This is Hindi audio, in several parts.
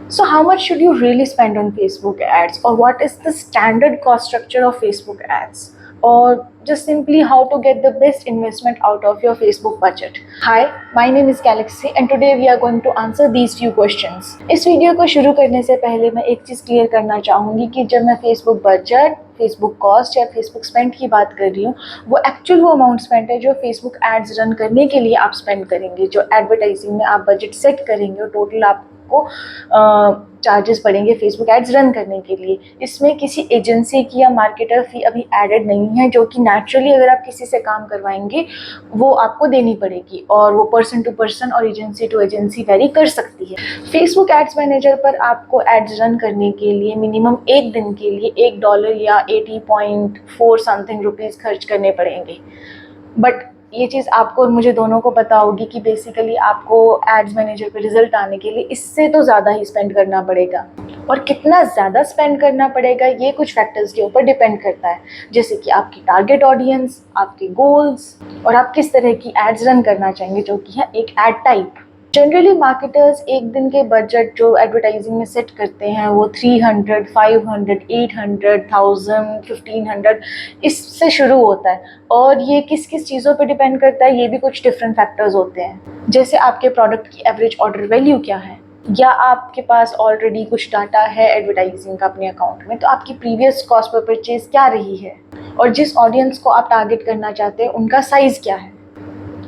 So how much should you really spend on Facebook ads, or what is the standard cost structure of Facebook ads, or just simply how to get the best investment out of your Facebook budget? Hi, my name is Galaxy and today we are going to answer these few questions. इस वीडियो को शुरू करने से पहले मैं एक चीज़ क्लियर करना चाहूँगी कि जब मैं Facebook बजट, फेसबुक कॉस्ट या फेसबुक स्पेंड की बात कर रही हूँ, वो एक्चुअल वो अमाउंट स्पेंड है जो फेसबुक एड्स रन करने के लिए आप स्पेंड करेंगे, जो एडवर्टाइजिंग में आप बजट सेट करेंगे और टोटल आपको चार्जेस पड़ेंगे फेसबुक एड्स रन करने के लिए। इसमें किसी एजेंसी की या मार्केटर फी अभी एडेड नहीं है, जो कि नेचुरली अगर आप किसी से काम करवाएंगे वो आपको देनी पड़ेगी और वो पर्सन टू पर्सन और एजेंसी टू एजेंसी वेरी कर सकती है। फेसबुक एड्स मैनेजर पर आपको एड्स रन करने के लिए मिनिमम एक दिन के लिए $1 या 80.4 समथिंग रुपीज़ खर्च करने पड़ेंगे। बट ये चीज़ आपको और मुझे दोनों को पता होगी कि बेसिकली आपको एड्स मैनेजर पे रिजल्ट आने के लिए इससे तो ज़्यादा ही स्पेंड करना पड़ेगा। और कितना ज़्यादा स्पेंड करना पड़ेगा ये कुछ फैक्टर्स के ऊपर डिपेंड करता है, जैसे कि आपकी टारगेट ऑडियंस, आपके गोल्स और आप किस तरह की एड्स रन करना चाहेंगे, जो कि है एक एड टाइप। जनरली मार्केटर्स एक दिन के बजट जो एडवर्टाइजिंग में सेट करते हैं वो 300, 500, 800, 1000, 1500 इससे शुरू होता है। और ये किस किस चीज़ों पे डिपेंड करता है, ये भी कुछ डिफरेंट फैक्टर्स होते हैं, जैसे आपके प्रोडक्ट की एवरेज ऑर्डर वैल्यू क्या है, या आपके पास ऑलरेडी कुछ डाटा है एडवर्टाइजिंग का अपने अकाउंट में, तो आपकी प्रीवियस कॉस्ट पर परचेज क्या रही है, और जिस ऑडियंस को आप टारगेट करना चाहते हैं उनका साइज़ क्या है।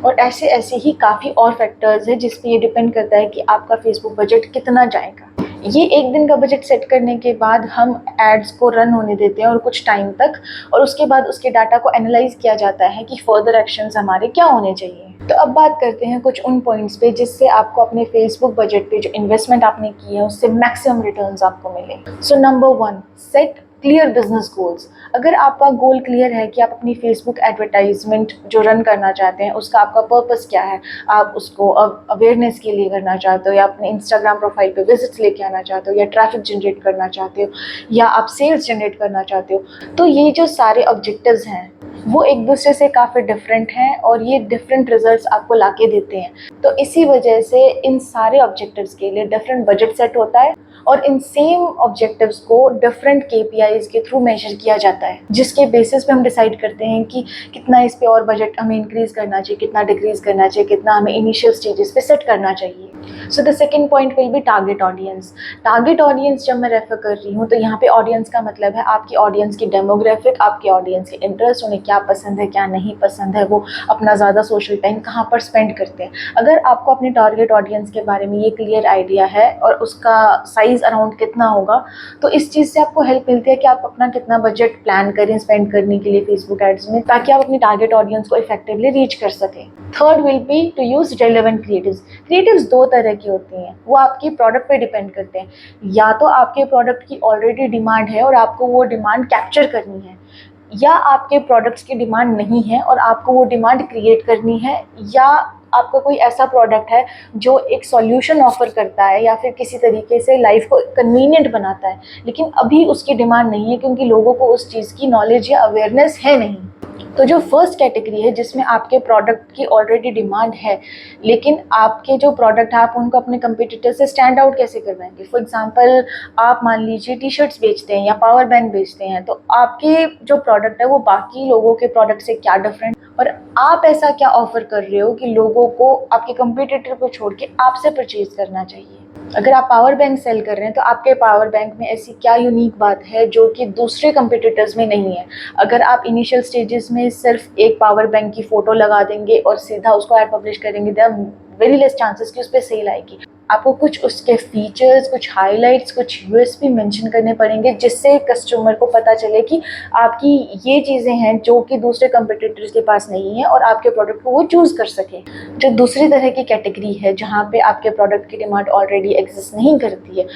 और ऐसे ऐसे ही काफ़ी और फैक्टर्स हैं जिस पे ये डिपेंड करता है कि आपका फेसबुक बजट कितना जाएगा। ये एक दिन का बजट सेट करने के बाद हम एड्स को रन होने देते हैं और कुछ टाइम तक, और उसके बाद उसके डाटा को एनालाइज किया जाता है कि फर्दर एक्शंस हमारे क्या होने चाहिए। तो अब बात करते हैं कुछ उन पॉइंट्स पे जिससे आपको अपने फेसबुक बजट पे जो इन्वेस्टमेंट आपने की है उससे मैक्सिमम रिटर्न्स आपको मिले। So number 1, set clear business goals. अगर आपका गोल क्लियर है कि आप अपनी फेसबुक एडवर्टाइजमेंट जो रन करना चाहते हैं उसका आपका पर्पस क्या है, आप उसको अवेयरनेस के लिए करना चाहते हो, या अपने इंस्टाग्राम प्रोफाइल पे विजिट्स लेके आना चाहते हो, या ट्रैफिक जनरेट करना चाहते हो, या आप सेल्स जनरेट करना चाहते हो, तो ये जो सारे ऑब्जेक्टिव्स हैं वो एक दूसरे से काफ़ी डिफरेंट हैं और ये डिफरेंट रिजल्ट्स आपको लाके देते हैं। तो इसी वजह से इन सारे ऑब्जेक्टिव्स के लिए डिफरेंट बजट सेट होता है और इन सेम ऑब्जेक्टिव्स को डिफरेंट KPIs के थ्रू मेजर किया जाता है, जिसके बेसिस पे हम डिसाइड करते हैं कि कितना इस पे और बजट हमें इंक्रीज करना चाहिए, कितना डिक्रीज करना चाहिए, कितना हमें इनिशियल स्टेजेस पे सेट करना चाहिए। So the second point will be target audience. Target audience जब मैं रेफर कर रही हूँ तो यहाँ पे ऑडियंस का मतलब है आपकी ऑडियंस की डेमोग्राफिक, आपके ऑडियंस के इंटरेस्ट, उन्हें क्या पसंद है क्या नहीं पसंद है, वो अपना ज़्यादा सोशल टाइम कहाँ पर स्पेंड करते हैं। अगर आपको अपने टारगेट ऑडियंस के बारे में ये क्लियर आइडिया है और उसका साइज अराउंड कितना होगा, तो इस चीज़ से आपको हेल्प मिलती है कि आप अपना कितना बजट प्लान करें स्पेंड करने के लिए फेसबुक एड्स में, ताकि आप अपनी टारगेट ऑडियंस को इफेक्टिवली रीच कर सकें। Third will be to use relevant creatives. Creatives दो तरह के होते हैं, वो आपकी प्रोडक्ट पे डिपेंड करते हैं। या तो आपके प्रोडक्ट की ऑलरेडी डिमांड है और आपको वो डिमांड कैप्चर करनी है, या आपके प्रोडक्ट्स की डिमांड नहीं है और आपको वो डिमांड क्रिएट करनी है, या आपका कोई ऐसा प्रोडक्ट है जो एक सॉल्यूशन ऑफर करता है या फिर किसी तरीके से लाइफ को कन्वीनियंट बनाता है, लेकिन अभी उसकी डिमांड नहीं है क्योंकि लोगों को उस चीज़ की नॉलेज या अवेयरनेस है नहीं। तो जो फर्स्ट कैटेगरी है जिसमें आपके प्रोडक्ट की ऑलरेडी डिमांड है, लेकिन आपके जो प्रोडक्ट है आप उनको अपने कंपटीटर से स्टैंड आउट कैसे करवाएंगे। फॉर एग्जांपल आप मान लीजिए टी-शर्ट्स बेचते हैं या पावर बैंक बेचते हैं, तो आपके जो प्रोडक्ट है वो बाकी लोगों के प्रोडक्ट से क्या डिफरेंट, और आप ऐसा क्या ऑफर कर रहे हो कि लोगों को आपके कंपटीटर को छोड़ के आपसे परचेज करना चाहिए। अगर आप पावर बैंक सेल कर रहे हैं तो आपके पावर बैंक में ऐसी क्या यूनिक बात है जो कि दूसरे कंपटीटर्स में नहीं है। अगर आप इनिशियल स्टेजेस में सिर्फ एक पावर बैंक की फ़ोटो लगा देंगे और सीधा उसको ऐड पब्लिश करेंगे, there are very less chances कि उस पर सेल आएगी। आपको कुछ उसके फीचर्स, कुछ हाइलाइट्स, कुछ USP मेंशन करने पड़ेंगे जिससे कस्टमर को पता चले कि आपकी ये चीज़ें हैं जो कि दूसरे कंपटीटर्स के पास नहीं है और आपके प्रोडक्ट को वो चूज़ कर सके। जो दूसरी तरह की कैटेगरी है जहाँ पे आपके प्रोडक्ट की डिमांड ऑलरेडी एग्जिस्ट नहीं करती है,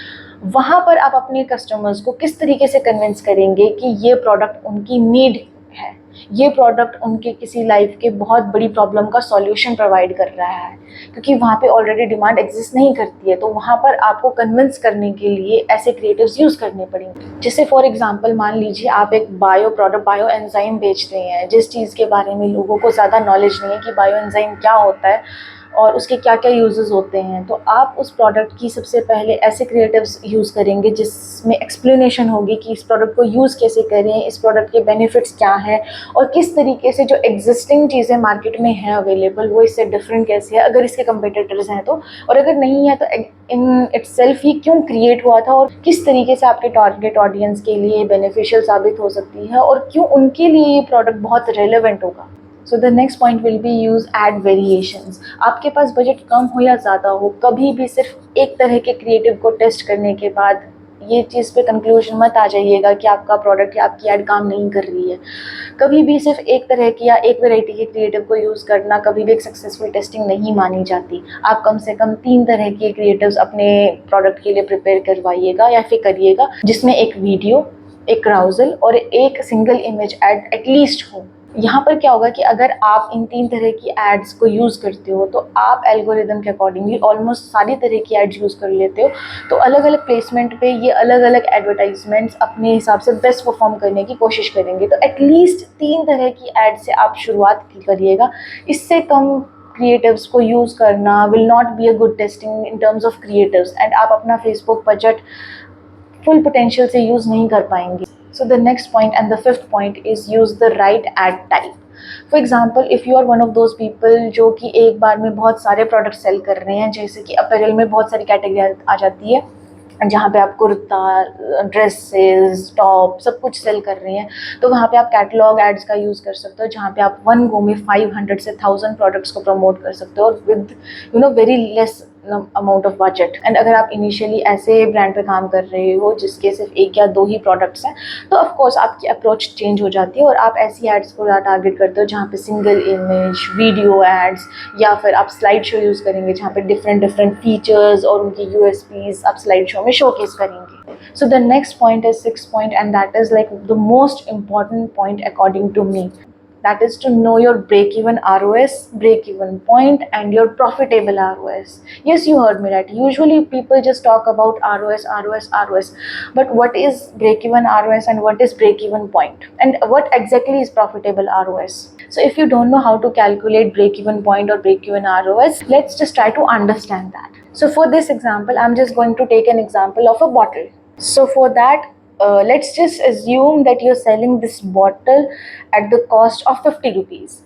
वहाँ पर आप अपने कस्टमर्स को किस तरीके से कन्विंस करेंगे कि ये प्रोडक्ट उनकी नीड है, ये प्रोडक्ट उनके किसी लाइफ के बहुत बड़ी प्रॉब्लम का सॉल्यूशन प्रोवाइड कर रहा है, क्योंकि वहाँ पे ऑलरेडी डिमांड एग्जिस्ट नहीं करती है। तो वहाँ पर आपको कन्विंस करने के लिए ऐसे क्रिएटिव्स यूज़ करने पड़ेंगे। जैसे फॉर एग्जांपल मान लीजिए आप एक बायो प्रोडक्ट, बायो एंजाइम बेच रहे हैं, जिस चीज़ के बारे में लोगों को ज़्यादा नॉलेज नहीं है कि बायो एंजाइम क्या होता है, और उसके क्या क्या यूजेस होते हैं, तो आप उस प्रोडक्ट की सबसे पहले ऐसे क्रिएटिव्स यूज़ करेंगे जिसमें एक्सप्लेनेशन होगी कि इस प्रोडक्ट को यूज़ कैसे करें, इस प्रोडक्ट के बेनिफिट्स क्या हैं, और किस तरीके से जो एग्जिस्टिंग चीज़ें मार्केट में हैं अवेलेबल वो इससे डिफरेंट कैसे है अगर इसके कंपेटिटर्स हैं तो, और अगर नहीं है तो इन इटसेल्फ ही क्यों क्रिएट हुआ था और किस तरीके से आपके टारगेट ऑडियंस के लिए बेनिफिशियल साबित हो सकती है और क्यों उनके लिए ये प्रोडक्ट बहुत रेलेवेंट होगा। So the next point will be use ad variations. आपके पास बजट कम हो या ज़्यादा हो, कभी भी सिर्फ एक तरह के क्रिएटिव को टेस्ट करने के बाद ये चीज़ पे कंक्लूजन मत आ जाइएगा कि आपका प्रोडक्ट या आपकी ऐड काम नहीं कर रही है। कभी भी सिर्फ एक तरह की या एक वैरायटी के क्रिएटिव को यूज़ करना कभी भी एक सक्सेसफुल टेस्टिंग नहीं मानी जाती। आप कम से कम 3 तरह के क्रिएटिव्स अपने प्रोडक्ट के लिए प्रिपेयर करवाइएगा या फिर करिएगा, जिसमें एक वीडियो, एक क्राउजल और एक सिंगल इमेज ऐड एटलीस्ट हो। यहाँ पर क्या होगा कि अगर आप इन 3 तरह की एड्स को यूज़ करते हो तो आप एल्गोरिदम के अकॉर्डिंगली ऑलमोस्ट सारी तरह की एड्स यूज़ कर लेते हो, तो अलग अलग प्लेसमेंट पे ये अलग अलग एडवर्टाइजमेंट्स अपने हिसाब से बेस्ट परफॉर्म करने की कोशिश करेंगे। तो एटलीस्ट 3 तरह की एड से आप शुरुआत करिएगा। इससे कम क्रिएटिव्स को यूज़ करना will not be a good testing in terms of creatives, and आप अपना फेसबुक बजट फुल पोटेंशियल से यूज़ नहीं कर पाएंगे। So the next point and the fifth point is use the right ad type. For example, if you are one of those people जो कि एक बार में बहुत सारे प्रोडक्ट सेल कर रहे हैं, जैसे कि अपैरल में बहुत सारी कैटेगरी आ जाती है जहाँ पे आप कुर्ता, ड्रेसेस, टॉप सब कुछ सेल कर रहे हैं, तो वहाँ पे आप कैटलॉग एड्स का यूज़ कर सकते हो जहाँ पे आप वन गो में 500 से 1000 प्रोडक्ट्स को प्रमोट कर सकते हो और with very less amount of budget. And अगर आप इनिशियली ऐसे ब्रांड पे काम कर रहे हो जिसके सिर्फ 1 या 2 ही प्रोडक्ट्स हैं, तो ऑफ कोर्स आपकी अप्रोच चेंज हो जाती है और आप ऐसी एड्स को टारगेट करते हो जहाँ पे सिंगल इमेज, वीडियो एड्स, या फिर आप स्लाइड शो यूज़ करेंगे जहाँ पे डिफरेंट डिफरेंट फीचर्स और उनकी यूएसपीज आप स्लाइड शो में शोकेस करेंगे। So the next point is 6th point, and that is like the most important point according to me. That is to know your break-even ROS, break-even point, and your profitable ROS. Yes, you heard me right. Usually people just talk about ROS, ROS, ROS. But what is break-even ROS and what is break-even point? And what exactly is profitable ROS? So if you don't know how to calculate break-even point or break-even ROS, let's just try to understand that. So for this example, I'm just going to take an example of a bottle. So for that, let's just assume that you're selling this bottle at the cost of 50 rupees.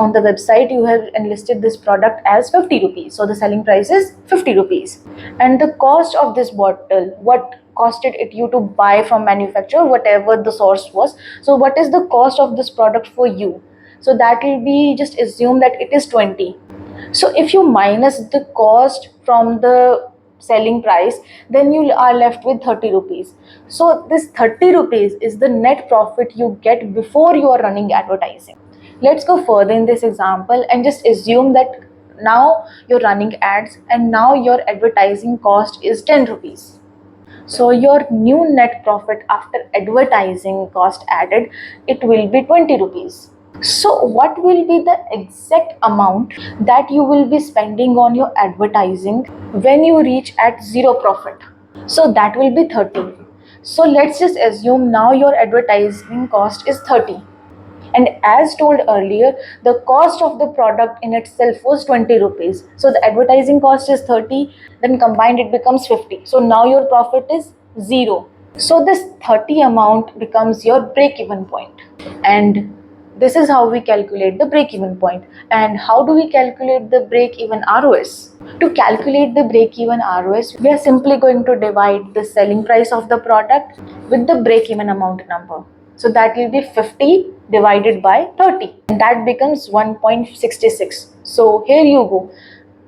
On the website you have enlisted this product as 50 rupees, so the selling price is 50 rupees, and the cost of this bottle, what costed it you to buy from manufacturer, whatever the source was, so what is the cost of this product for you? So that will be, just assume that it is 20. So if you minus the cost from the selling price, then you are left with 30 rupees. So this 30 rupees is the net profit you get before you are running advertising. Let's go further in this example and just assume that now you're running ads and now your advertising cost is 10 rupees. So your new net profit after advertising cost added, it will be 20 rupees. So what will be the exact amount that you will be spending on your advertising when you reach at zero profit? So that will be 30. So let's just assume now your advertising cost is 30. And as told earlier, the cost of the product in itself was 20 rupees. So the advertising cost is 30, then combined it becomes 50. So now your profit is 0. So this 30 amount becomes your break-even point. And this is how we calculate the break-even point. And how do we calculate the break-even ROS? To calculate the break-even ROS, we are simply going to divide the selling price of the product with the break-even amount number. So that will be 50 divided by 30, and that becomes 1.66. So here you go.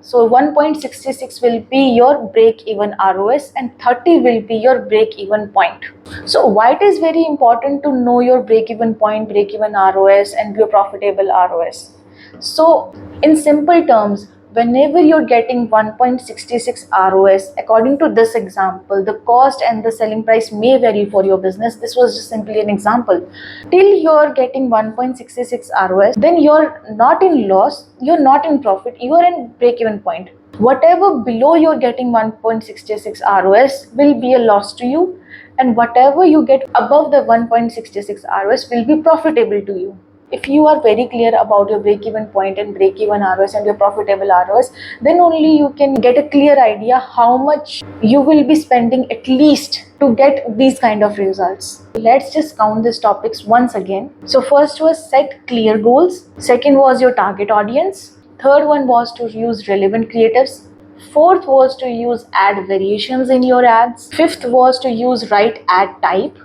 So 1.66 will be your break-even ROS and 30 will be your break-even point. So why it is very important to know your break-even point, break-even ROS and your profitable ROS? So in simple terms, whenever you're getting 1.66 ROS, according to this example, the cost and the selling price may vary for your business. This was just simply an example. Till you're getting 1.66 ROS, then you're not in loss, you're not in profit, you are in break-even point. Whatever below you're getting 1.66 ROS will be a loss to you, and whatever you get above the 1.66 ROS will be profitable to you. If you are very clear about your break even point and break even hours and your profitable hours, then only you can get a clear idea how much you will be spending at least to get these kind of results. Let's just count these topics once again. So first was set clear goals, second was your target audience, third one was to use relevant creatives, fourth was to use ad variations in your ads, fifth was to use right ad type,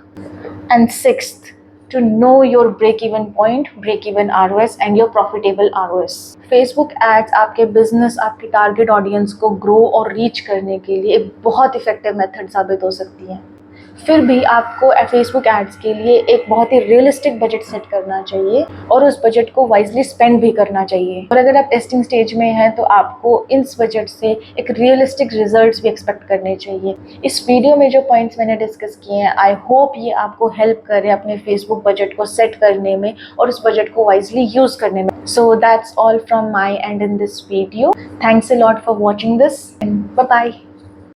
and sixth, to know your break even point, break even ROS and your profitable ROS. Facebook ads आपके बिजनेस, आपके टारगेट ऑडियंस को ग्रो और रीच करने के लिए एक बहुत इफेक्टिव मेथड साबित हो सकती है। फिर भी आपको फेसबुक एड्स के लिए एक बहुत ही रियलिस्टिक बजट सेट करना चाहिए और उस बजट को वाइजली स्पेंड भी करना चाहिए। और अगर आप टेस्टिंग स्टेज में हैं तो आपको इस बजट से एक रियलिस्टिक रिजल्ट्स भी एक्सपेक्ट करने चाहिए। इस वीडियो में जो पॉइंट्स मैंने डिस्कस किए हैं, आई होप ये आपको हेल्प करे अपने फेसबुक बजट को सेट करने में और उस बजट को वाइजली यूज करने में। So that's all from my end in this video. Thanks a lot for watching this and bye bye.